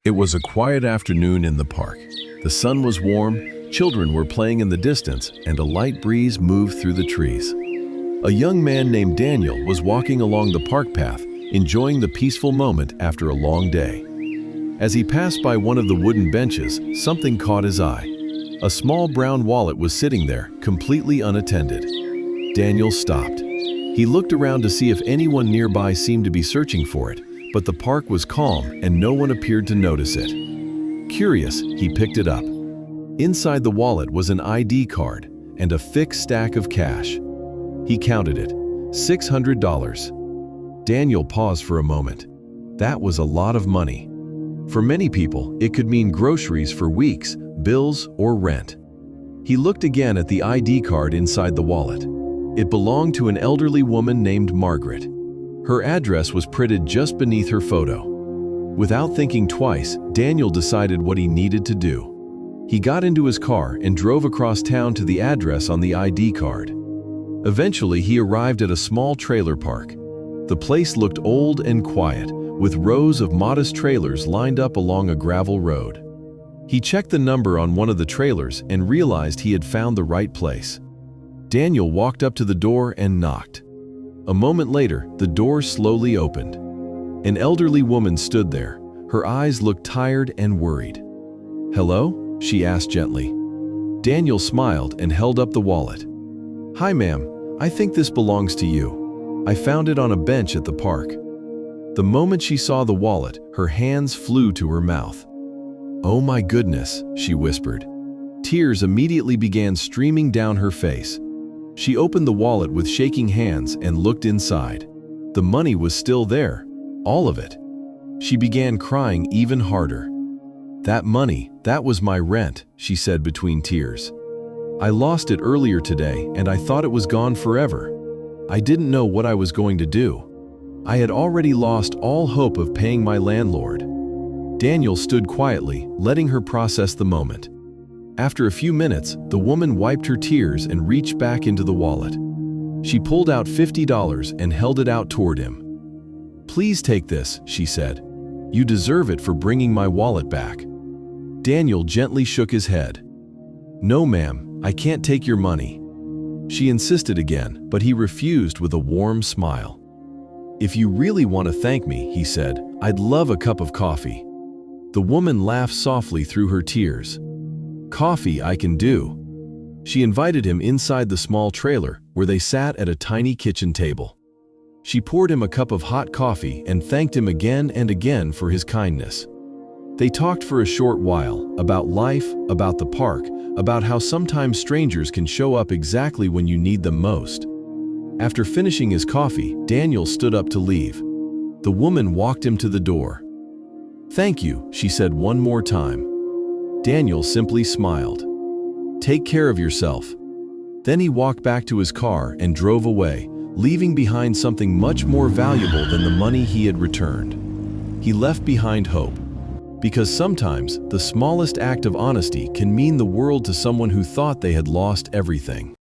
It was a quiet afternoon in the park. The sun was warm, children were playing in the distance, and a light breeze moved through the trees. A young man named Daniel was walking along the park path, enjoying the peaceful moment after a long day. As he passed by one of the wooden benches, something caught his eye. A small brown wallet was sitting there, completely unattended. Daniel stopped. He looked around to see if anyone nearby seemed to be searching for it, but the park was calm and no one appeared to notice it. Curious, he picked it up. Inside the wallet was an ID card and a thick stack of cash. He counted it, $600. Daniel paused for a moment. That was a lot of money. For many people, it could mean groceries for weeks, bills, or rent. He looked again at the ID card inside the wallet. It belonged to an elderly woman named Margaret. Her address was printed just beneath her photo. Without thinking twice, Daniel decided what he needed to do. He got into his car and drove across town to the address on the ID card. Eventually, he arrived at a small trailer park. The place looked old and quiet, with rows of modest trailers lined up along a gravel road. He checked the number on one of the trailers and realized he had found the right place. Daniel walked up to the door and knocked. A moment later, the door slowly opened. An elderly woman stood there. Her eyes looked tired and worried. "Hello?" she asked gently. Daniel smiled and held up the wallet. "Hi, ma'am. I think this belongs to you. I found it on a bench at the park." The moment she saw the wallet, her hands flew to her mouth. "Oh my goodness," she whispered. Tears immediately began streaming down her face. She opened the wallet with shaking hands and looked inside. The money was still there, all of it. She began crying even harder. "That money, that was my rent," she said between tears. "I lost it earlier today and I thought it was gone forever. I didn't know what I was going to do. I had already lost all hope of paying my landlord." Daniel stood quietly, letting her process the moment. After a few minutes, the woman wiped her tears and reached back into the wallet. She pulled out $50 and held it out toward him. "Please take this," she said. "You deserve it for bringing my wallet back." Daniel gently shook his head. "No, ma'am, I can't take your money." She insisted again, but he refused with a warm smile. "If you really want to thank me," he said, "I'd love a cup of coffee." The woman laughed softly through her tears. "Coffee I can do." She invited him inside the small trailer where they sat at a tiny kitchen table. She poured him a cup of hot coffee and thanked him again and again for his kindness. They talked for a short while about life, about the park, about how sometimes strangers can show up exactly when you need them most. After finishing his coffee, Daniel stood up to leave. The woman walked him to the door. "Thank you," she said one more time. Daniel simply smiled. "Take care of yourself." Then he walked back to his car and drove away, leaving behind something much more valuable than the money he had returned. He left behind hope. Because sometimes, the smallest act of honesty can mean the world to someone who thought they had lost everything.